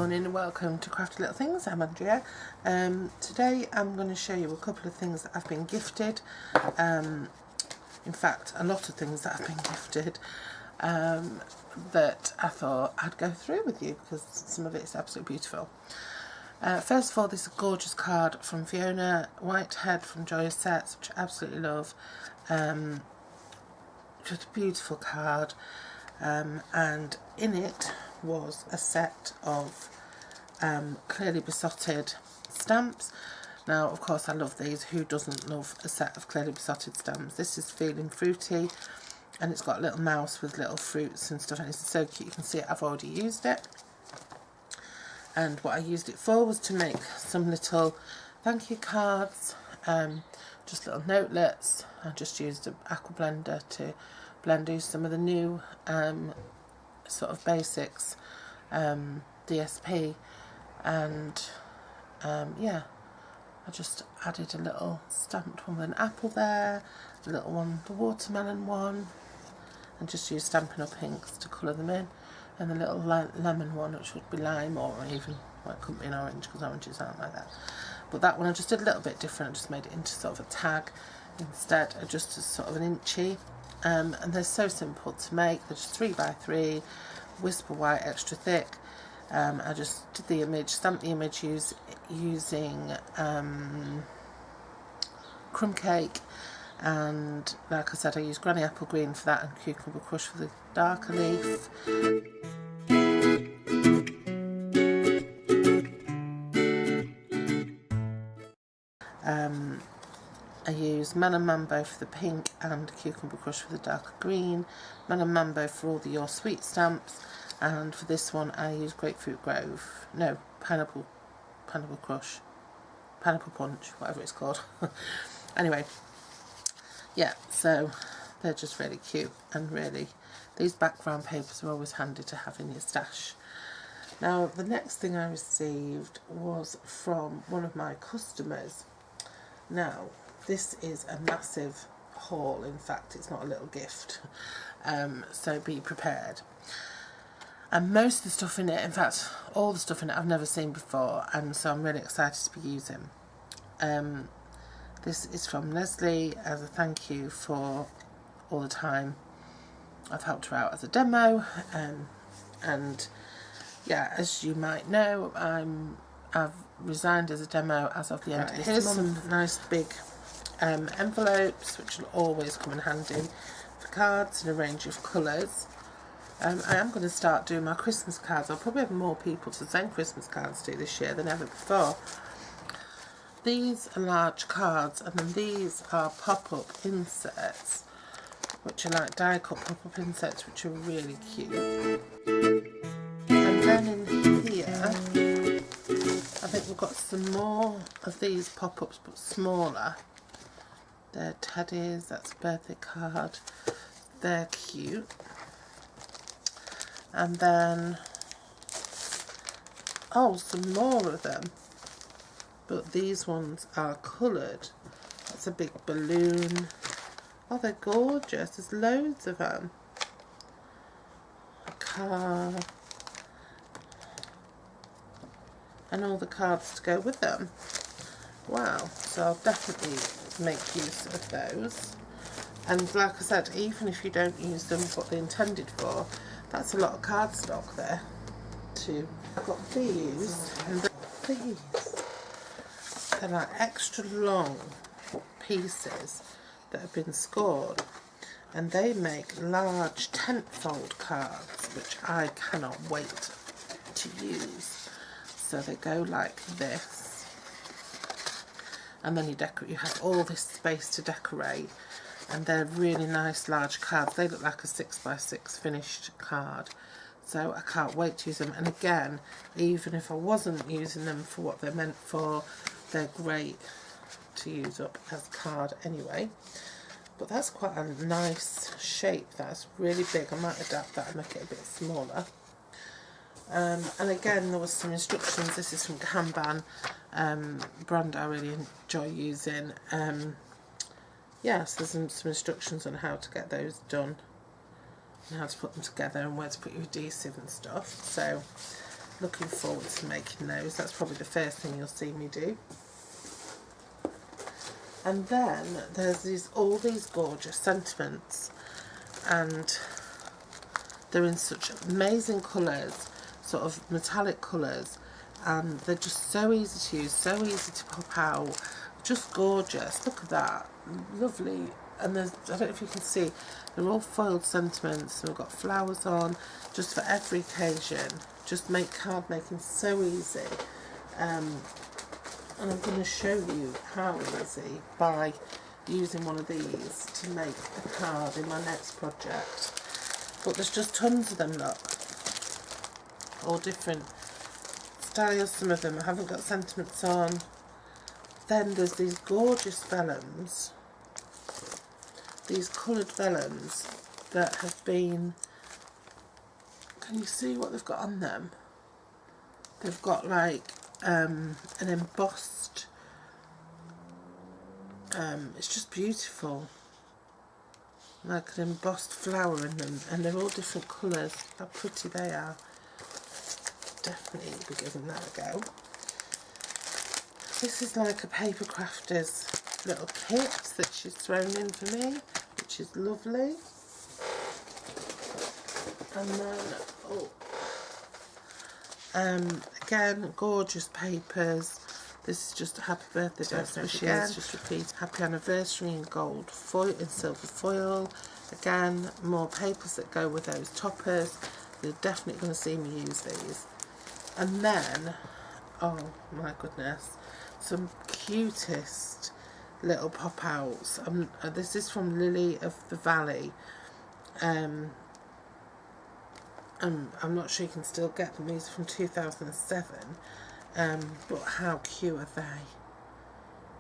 morning and welcome to Crafty Little Things. I'm Andrea. Today I'm going to show you a couple of things that I've been gifted. In fact, a lot of things that I've been gifted that I thought I'd go through with you because some of it is absolutely beautiful. First of all, this is a gorgeous card from Fiona Whitehead from Joyous Sets, which I absolutely love. Just a beautiful card, and in it was a set of clearly besotted stamps. Now, of course, I love these. Who doesn't love a set of clearly besotted stamps? This is Feeling Fruity, and it's got a little mouse with little fruits and stuff, and it's so cute. You can see it. I've already used it, and what I used it for was to make some little thank you cards, just little notelets. I just used an aqua blender to blend in some of the new sort of basics DSP, and yeah, I just added a little stamped one with an apple there, a little one, the watermelon one, and just used Stampin' Up! Inks to colour them in, and the little lemon one, which would be lime, or even, well, it couldn't be an orange because oranges aren't like that, but that one I just did a little bit different. I just made it into sort of a tag instead, just as sort of an inchy. And they're so simple to make. They're just 3x3, whisper white, extra thick. I just did the image, stamped the image using crumb cake, and like I said, I used granny apple green for that and cucumber crush for the darker leaf. I used Man and Mambo for the pink and Cucumber Crush for the darker green, Man and Mambo for all the Your Sweet stamps, and for this one I used Grapefruit Grove, no, Pineapple Crush, Pineapple Punch, whatever it's called. Anyway, yeah, so they're just really cute, and really, these background papers are always handy to have in your stash. Now, the next thing I received was from one of my customers. Now, this is a massive haul. In fact, it's not a little gift, so be prepared. And most of the stuff in it, in fact all the stuff in it, I've never seen before, and so I'm really excited to be using. This is from Leslie as a thank you for all the time I've helped her out as a demo, and yeah, as you might know, I've resigned as a demo as of the end of this month. Here's some nice big envelopes, which will always come in handy for cards in a range of colours. I am going to start doing my Christmas cards. I'll probably have more people to send Christmas cards to this year than ever before. These are large cards, and then these are pop-up inserts, which are like die-cut pop-up inserts, which are really cute. And then in here, I think we've got some more of these pop-ups, but smaller. They're teddies, that's a birthday card. They're cute. And then, oh, some more of them. But these ones are coloured. That's a big balloon. Oh, they're gorgeous. There's loads of them. A car. And all the cards to go with them. Wow, so I'll definitely make use of those. And like I said, even if you don't use them for what they're intended for, that's a lot of cardstock there too. I've got these, and these, they're like extra long pieces that have been scored, and they make large tent-fold cards, which I cannot wait to use. So they go like this, and then you have all this space to decorate, and they're really nice large cards. They look like a 6x6 finished card, so I can't wait to use them. And again, even if I wasn't using them for what they're meant for, they're great to use up as a card anyway. But that's quite a nice shape. That's really big. I might adapt that and make it a bit smaller. And again, there was some instructions. This is from Kanban, brand I really enjoy using. Yeah, so there's some instructions on how to get those done and how to put them together and where to put your adhesive and stuff. So looking forward to making those. That's probably the first thing you'll see me do. And then there's all these gorgeous sentiments, and they're in such amazing colours, sort of metallic colours, and they're just so easy to use, so easy to pop out, just gorgeous. Look at that, lovely. And there's, I don't know if you can see, they're all foiled sentiments, and we've got flowers on, just for every occasion. Just make card making so easy. And I'm going to show you how easy by using one of these to make a card in my next project. But there's just tons of them, look, all different styles. Some of them I haven't got sentiments on. Then there's these gorgeous vellums, these coloured vellums that have been, can you see what they've got on them? They've got like an embossed, it's just beautiful, like an embossed flower in them, and they're all different colours. How pretty they are. Definitely be giving that a go. This is like a paper crafter's little kit that she's thrown in for me, which is lovely. And then again, gorgeous papers. This is just a happy birthday, best wishes, just repeat, happy anniversary in gold foil, in silver foil. Again, more papers that go with those toppers. You're definitely going to see me use these. And then, oh my goodness, some cutest little pop outs. This is from Lily of the Valley. I'm not sure you can still get them. These are from 2007. But how cute are they?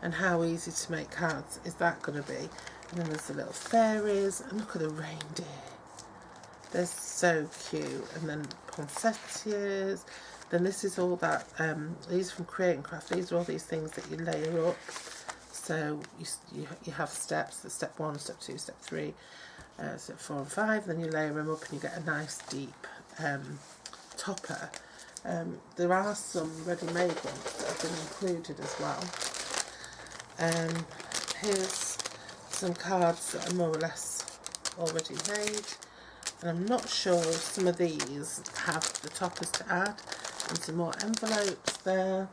And how easy to make cards is that going to be? And then there's the little fairies, and look at the reindeer. They're so cute. And then poinsettias. Then this is all that, these are from Create and Craft. These are all these things that you layer up. So you have steps, the step 1, step 2, step 3, step 4 and 5. Then you layer them up and you get a nice deep topper. There are some ready-made ones that have been included as well. Here's some cards that are more or less already made. And I'm not sure if some of these have the toppers to add. And some more envelopes there.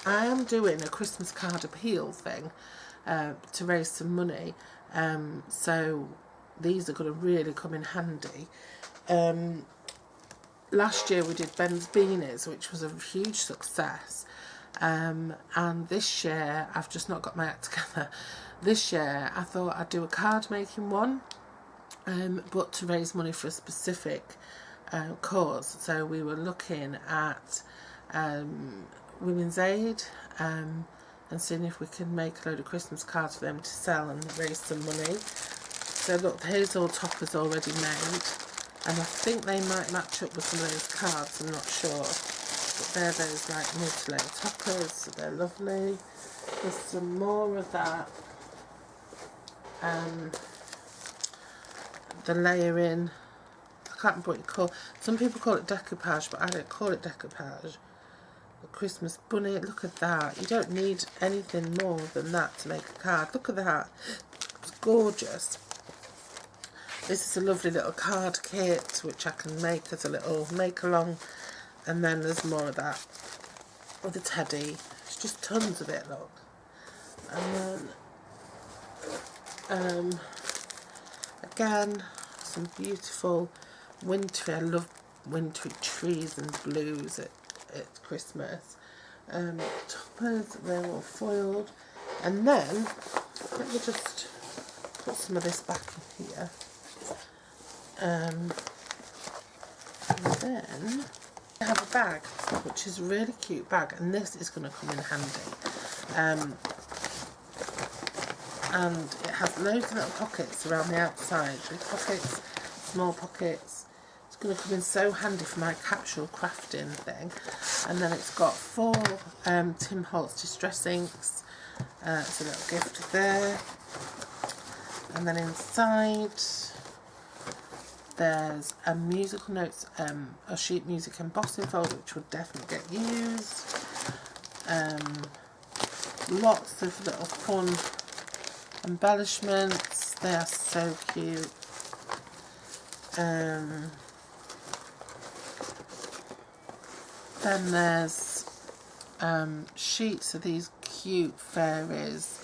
I am doing a Christmas card appeal thing to raise some money. So these are going to really come in handy. Last year we did Ben's Beanies, which was a huge success. And this year, I've just not got my act together. This year I thought I'd do a card making one, but to raise money for a specific cause. So we were looking at Women's Aid and seeing if we can make a load of Christmas cards for them to sell and raise some money. So look, here's all toppers already made, and I think they might match up with some of those cards, I'm not sure. But they're those like multi-layer toppers, so they're lovely. There's some more of that. The layering, I can't remember what you call. Some people call it decoupage, but I don't call it decoupage. The Christmas bunny, look at that. You don't need anything more than that to make a card. Look at that. It's gorgeous. This is a lovely little card kit which I can make as a little make-along. And then there's more of that with the teddy. There's just tons of it, look. And then again, some beautiful wintry, I love wintry trees and blues at Christmas. Toppers, they're all foiled. And then, let me just put some of this back in here. And then I have a bag, which is a really cute bag, and this is going to come in handy. And it has loads of little pockets around the outside, big pockets, small pockets. It's going to come in so handy for my capsule crafting thing. And then it's got 4 Tim Holtz distress inks. It's a little gift there. And then inside there's a musical notes, a sheet music embossing folder, which will definitely get used. Lots of little fun embellishments. They are so cute. Then there's sheets of these cute fairies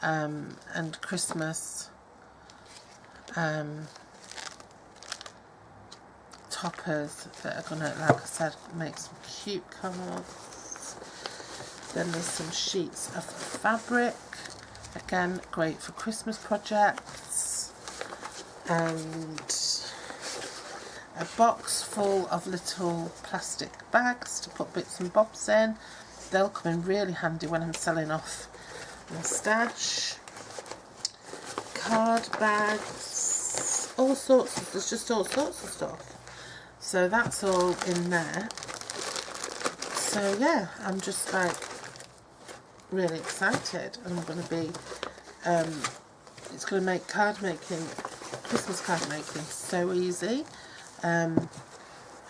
and Christmas toppers that are gonna, like I said, make some cute cards. Then there's some sheets of fabric, again great for Christmas projects, and a box full of little plastic bags to put bits and bobs in. They'll come in really handy when I'm selling off my stash. Card bags, all sorts of, there's just all sorts of stuff. So that's all in there. So yeah, I'm just like really excited, and I'm going to be, it's going to make card making, Christmas card making so easy. And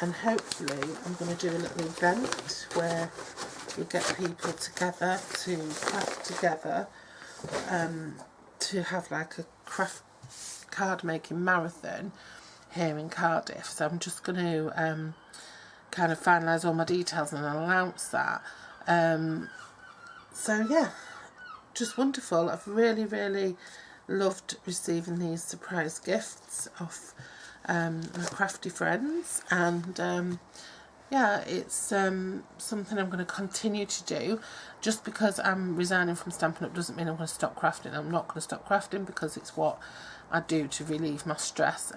hopefully I'm going to do a little event where we get people together to craft together, to have like a craft card making marathon here in Cardiff. So I'm just going to kind of finalise all my details and announce that. So yeah, just wonderful. I've really loved receiving these surprise gifts off my crafty friends, and yeah, it's something I'm going to continue to do. Just because I'm resigning from Stampin' Up doesn't mean I'm going to stop crafting. I'm not going to stop crafting because it's what I do to relieve my stress.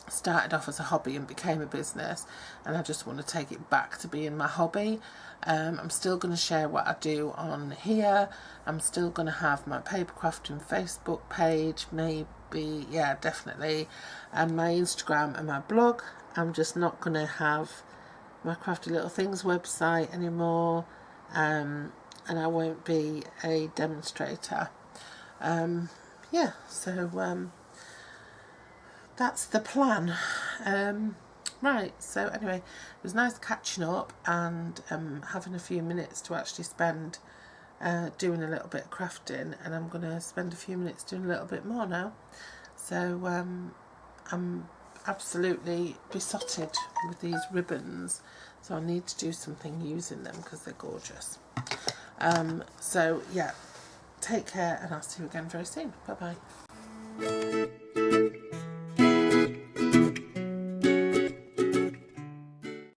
Started off as a hobby and became a business, and I just want to take it back to being my hobby. I'm still going to share what I do on here. I'm still going to have my paper crafting Facebook page, maybe, yeah, definitely, and my Instagram and my blog. I'm just not going to have my Crafty Little Things website anymore, and I won't be a demonstrator. Yeah, so that's the plan. Right, so anyway, it was nice catching up and having a few minutes to actually spend doing a little bit of crafting, and I'm going to spend a few minutes doing a little bit more now. So I'm absolutely besotted with these ribbons, so I need to do something using them because they're gorgeous. So yeah, take care, and I'll see you again very soon. Bye bye.